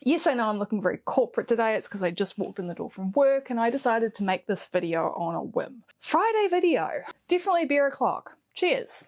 Yes, I know I'm looking very corporate today. It's because I just walked in the door from work and I decided to make this video on a whim. Friday video. Definitely beer o'clock. Cheers.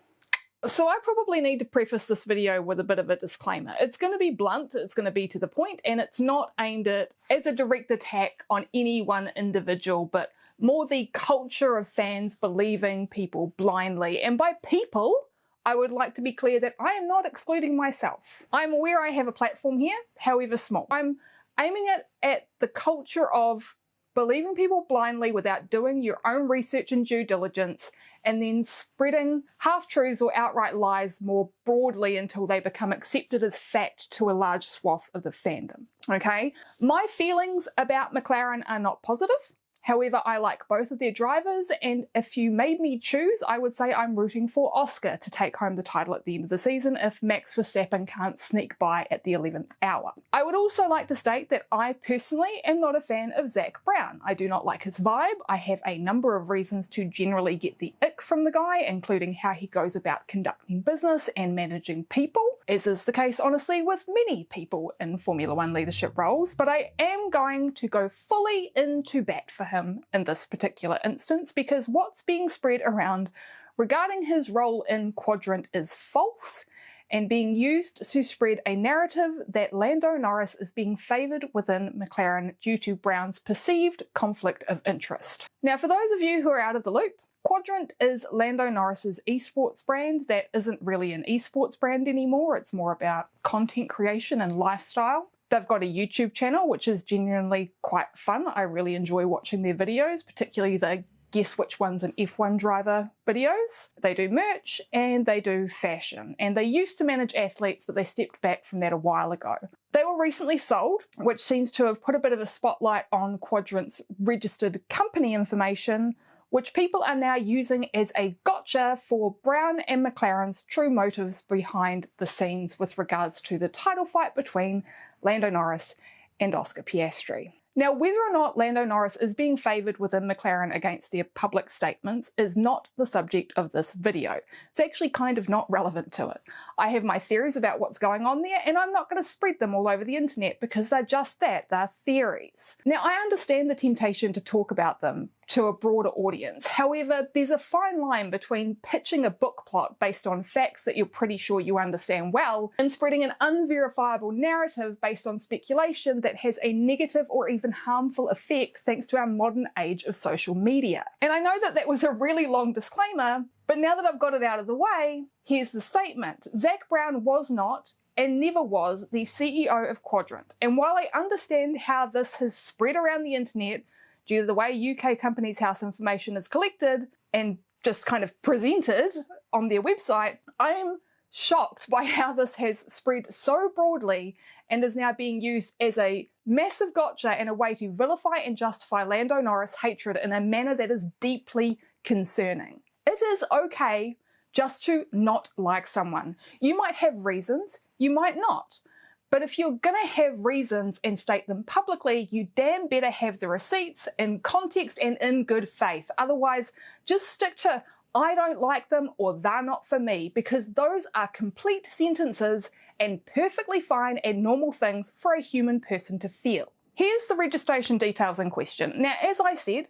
So I probably need to preface this video with a bit of a disclaimer. It's going to be blunt, it's going to be to the point, and it's not aimed at as a direct attack on any one individual, but more the culture of fans believing people blindly. And by people, I would like to be clear that I am not excluding myself. I'm aware I have a platform here, however small. I'm aiming it at the culture of believing people blindly without doing your own research and due diligence, and then spreading half-truths or outright lies more broadly until they become accepted as fact to a large swath of the fandom. Okay? My feelings about McLaren are not positive. However, I like both of their drivers, and if you made me choose, I would say I'm rooting for Oscar to take home the title at the end of the season if Max Verstappen can't sneak by at the 11th hour. I would also like to state that I personally am not a fan of Zak Brown. I do not like his vibe. I have a number of reasons to generally get the ick from the guy, including how he goes about conducting business and managing people, as is the case, honestly, with many people in Formula One leadership roles, but I am going to go fully into bat for him in this particular instance because what's being spread around regarding his role in Quadrant is false and being used to spread a narrative that Lando Norris is being favoured within McLaren due to Brown's perceived conflict of interest. Now, for those of you who are out of the loop, Quadrant is Lando Norris's esports brand that isn't really an esports brand anymore. It's more about content creation and lifestyle. They've got a YouTube channel, which is genuinely quite fun. I really enjoy watching their videos, particularly the Guess Which One's an F1 Driver videos. They do merch and they do fashion. And they used to manage athletes, but they stepped back from that a while ago. They were recently sold, which seems to have put a bit of a spotlight on Quadrant's registered company information, which people are now using as a gotcha for Brown and McLaren's true motives behind the scenes with regards to the title fight between Lando Norris and Oscar Piastri. Now, whether or not Lando Norris is being favoured within McLaren against their public statements is not the subject of this video. It's actually kind of not relevant to it. I have my theories about what's going on there, and I'm not going to spread them all over the internet because they're just that, they're theories. Now, I understand the temptation to talk about them to a broader audience. However, there's a fine line between pitching a book plot based on facts that you're pretty sure you understand well and spreading an unverifiable narrative based on speculation that has a negative or even harmful effect thanks to our modern age of social media. And I know that that was a really long disclaimer, but now that I've got it out of the way, here's the statement. Zak Brown was not and never was the CEO of Quadrant. And while I understand how this has spread around the internet due to the way UK companies' house information is collected and just kind of presented on their website, I am shocked by how this has spread so broadly and is now being used as a massive gotcha and a way to vilify and justify Lando Norris' hatred in a manner that is deeply concerning. It is okay just to not like someone. You might have reasons, you might not. But if you're going to have reasons and state them publicly, you damn better have the receipts in context and in good faith. Otherwise, just stick to I don't like them or they're not for me, because those are complete sentences and perfectly fine and normal things for a human person to feel. Here's the registration details in question. Now, as I said,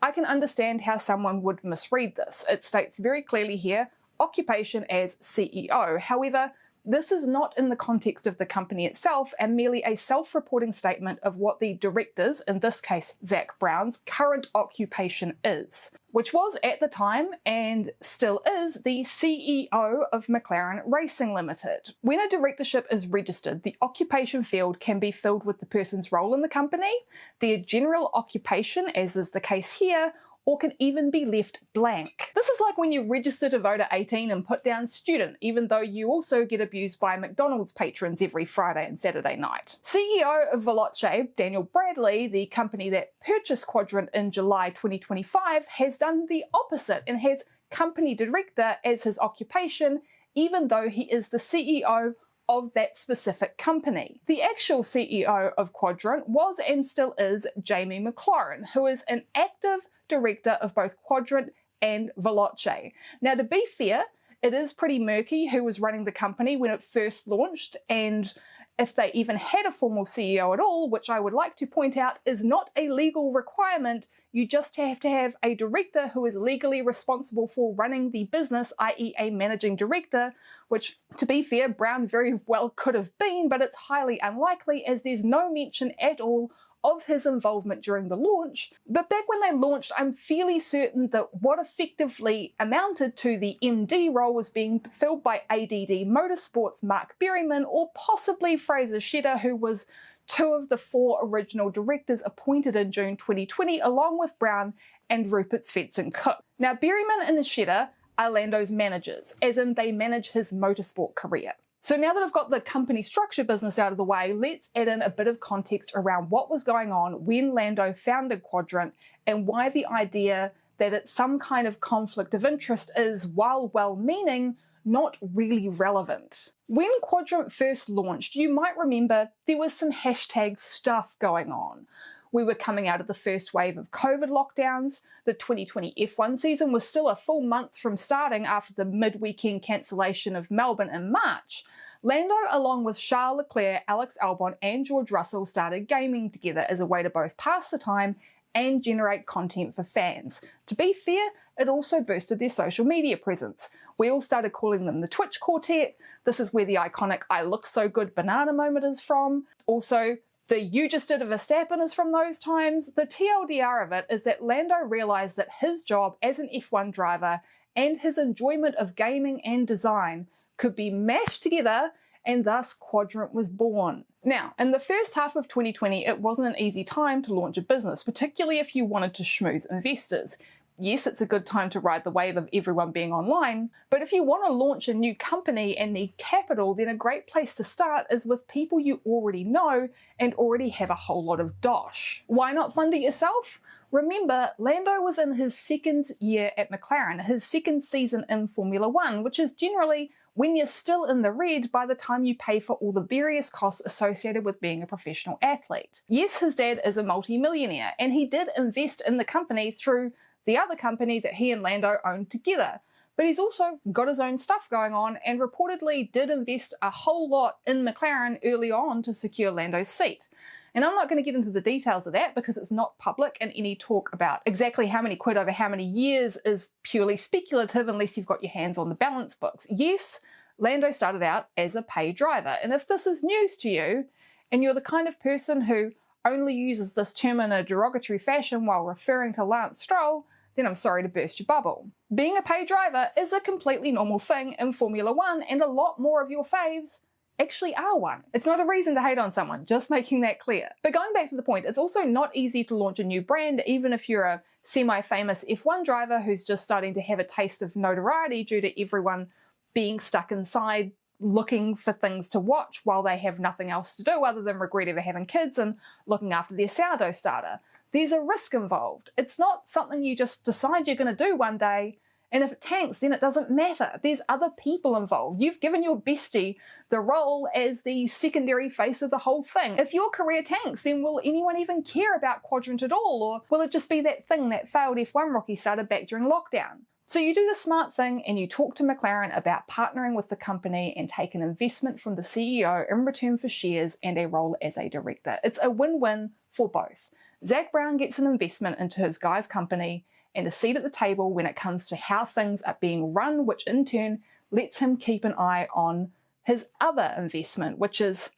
I can understand how someone would misread this. It states very clearly here, occupation as CEO. However, this is not in the context of the company itself and merely a self-reporting statement of what the director's, in this case Zak Brown's, current occupation is, which was at the time and still is the CEO of McLaren Racing Limited. When a directorship is registered, the occupation field can be filled with the person's role in the company, their general occupation, as is the case here, or can even be left blank. This is like when you register to vote at 18 and put down student, even though you also get abused by McDonald's patrons every Friday and Saturday night. CEO of Veloce, Daniel Bradley, the company that purchased Quadrant in July 2025, has done the opposite and has company director as his occupation, even though he is the CEO of that specific company. The actual CEO of Quadrant was and still is Jamie McLaurin, who is an active director of both Quadrant and Veloce. Now, to be fair, it is pretty murky who was running the company when it first launched, and if they even had a formal CEO at all, which I would like to point out is not a legal requirement. You just have to have a director who is legally responsible for running the business, i.e. a managing director, which, to be fair, Brown very well could have been, but it's highly unlikely as there's no mention at all of his involvement during the launch. But back when they launched, I'm fairly certain that what effectively amounted to the MD role was being filled by ADD Motorsports' Mark Berryman, or possibly Fraser Shedder, who was two of the four original directors appointed in June 2020, along with Brown and Rupert Svensson-Cook. Now, Berryman and Shedder are Lando's managers, as in they manage his motorsport career. So now that I've got the company structure business out of the way, let's add in a bit of context around what was going on when Lando founded Quadrant and why the idea that it's some kind of conflict of interest is, while well-meaning, not really relevant. When Quadrant first launched, you might remember there was some hashtag stuff going on. We were coming out of the first wave of COVID lockdowns. The 2020 F1 season was still a full month from starting after the mid-weekend cancellation of Melbourne in March. Lando, along with Charles Leclerc, Alex Albon and George Russell, started gaming together as a way to both pass the time and generate content for fans. To be fair, it also boosted their social media presence. We all started calling them the Twitch Quartet. This is where the iconic "I look so good" banana moment is from. Also, the "you just did a Verstappen" is from those times. The TLDR of it is that Lando realised that his job as an F1 driver and his enjoyment of gaming and design could be mashed together, and thus Quadrant was born. Now, in the first half of 2020, it wasn't an easy time to launch a business, particularly if you wanted to schmooze investors. Yes, it's a good time to ride the wave of everyone being online, but if you want to launch a new company and need capital, then a great place to start is with people you already know and already have a whole lot of dosh. Why not fund it yourself? Remember, Lando was in his second year at McLaren, his second season in Formula One, which is generally when you're still in the red by the time you pay for all the various costs associated with being a professional athlete. Yes, his dad is a multi-millionaire, and he did invest in the company through the other company that he and Lando owned together. But he's also got his own stuff going on and reportedly did invest a whole lot in McLaren early on to secure Lando's seat. And I'm not going to get into the details of that because it's not public, and any talk about exactly how many quid over how many years is purely speculative unless you've got your hands on the balance books. Yes, Lando started out as a paid driver, and if this is news to you and you're the kind of person who only uses this term in a derogatory fashion while referring to Lance Stroll, then I'm sorry to burst your bubble. Being a paid driver is a completely normal thing in Formula One, and a lot more of your faves actually are one. It's not a reason to hate on someone, just making that clear. But going back to the point, it's also not easy to launch a new brand, even if you're a semi-famous F1 driver who's just starting to have a taste of notoriety due to everyone being stuck inside looking for things to watch while they have nothing else to do other than regret ever having kids and looking after their sourdough starter. There's a risk involved. It's not something you just decide you're going to do one day, and if it tanks, then it doesn't matter. There's other people involved. You've given your bestie the role as the secondary face of the whole thing. If your career tanks, then will anyone even care about Quadrant at all? Or will it just be that thing that failed F1 rookie started back during lockdown? So you do the smart thing and you talk to McLaren about partnering with the company and take an investment from the CEO in return for shares and a role as a director. It's a win-win for both. Zak Brown gets an investment into his guy's company and a seat at the table when it comes to how things are being run, which in turn lets him keep an eye on his other investment, which is,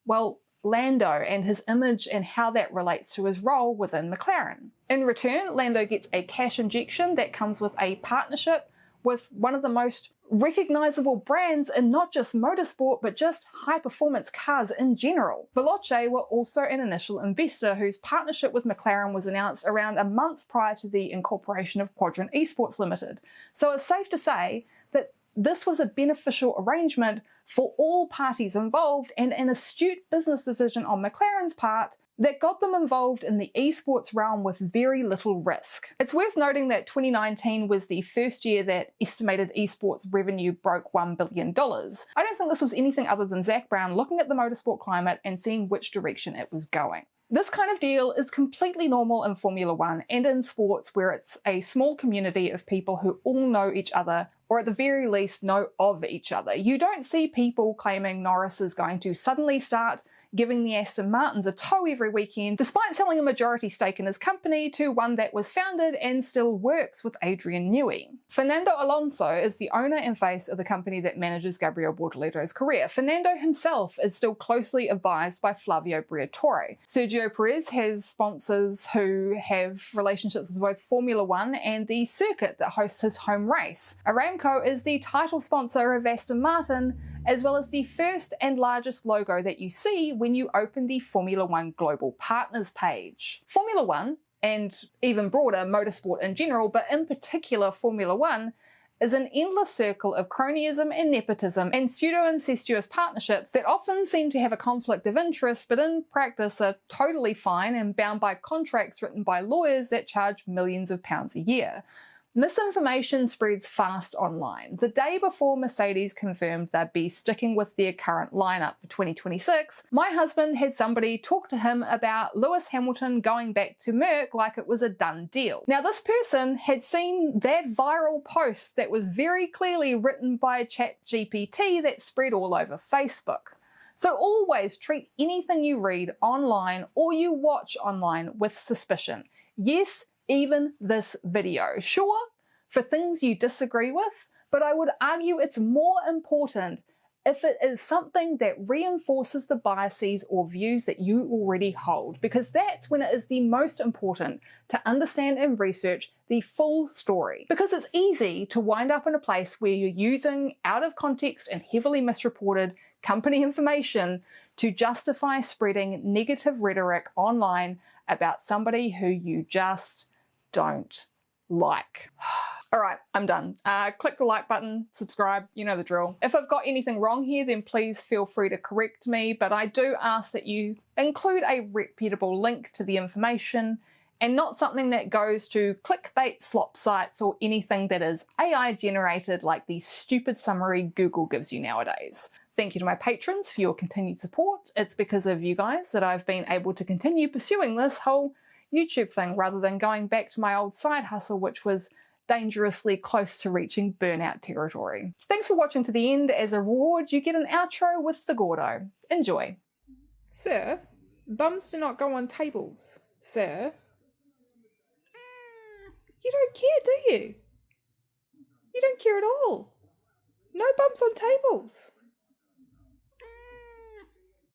well, Lando and his image and how that relates to his role within McLaren. In return, Lando gets a cash injection that comes with a partnership with one of the most recognizable brands in not just motorsport, but just high-performance cars in general. Veloce were also an initial investor whose partnership with McLaren was announced around a month prior to the incorporation of Quadrant Esports Limited. So it's safe to say that this was a beneficial arrangement for all parties involved and an astute business decision on McLaren's part that got them involved in the esports realm with very little risk. It's worth noting that 2019 was the first year that estimated esports revenue broke $1 billion. I don't think this was anything other than Zak Brown looking at the motorsport climate and seeing which direction it was going. This kind of deal is completely normal in Formula One and in sports where it's a small community of people who all know each other or at the very least know of each other. You don't see people claiming Norris is going to suddenly start giving the Aston Martins a tow every weekend, despite selling a majority stake in his company to one that was founded and still works with Adrian Newey. Fernando Alonso is the owner and face of the company that manages Gabriel Bortolero's career. Fernando himself is still closely advised by Flavio Briatore. Sergio Perez has sponsors who have relationships with both Formula One and the circuit that hosts his home race. Aramco is the title sponsor of Aston Martin, as well as the first and largest logo that you see when you open the Formula One Global Partners page. Formula One, and even broader motorsport in general, but in particular Formula One, is an endless circle of cronyism and nepotism and pseudo-incestuous partnerships that often seem to have a conflict of interest, but in practice are totally fine and bound by contracts written by lawyers that charge millions of pounds a year. Misinformation spreads fast online. The day before Mercedes confirmed they'd be sticking with their current lineup for 2026, my husband had somebody talk to him about Lewis Hamilton going back to Merck like it was a done deal. Now, this person had seen that viral post that was very clearly written by ChatGPT that spread all over Facebook. So always treat anything you read online or you watch online with suspicion. Yes, even this video. Sure, for things you disagree with, but I would argue it's more important if it is something that reinforces the biases or views that you already hold, because that's when it is the most important to understand and research the full story. Because it's easy to wind up in a place where you're using out of context and heavily misreported company information to justify spreading negative rhetoric online about somebody who you just don't like. All right, I'm done. Click the like button, subscribe, you know the drill. If I've got anything wrong here, then please feel free to correct me, but I do ask that you include a reputable link to the information and not something that goes to clickbait slop sites or anything that is AI generated like the stupid summary Google gives you nowadays. Thank you to my patrons for your continued support. It's because of you guys that I've been able to continue pursuing this whole YouTube thing rather than going back to my old side hustle, which was dangerously close to reaching burnout territory. Thanks for watching to the end. As a reward, you get an outro with the Gordo. Enjoy. Sir, bums do not go on tables. Sir. You don't care, do you? You don't care at all. No bums on tables.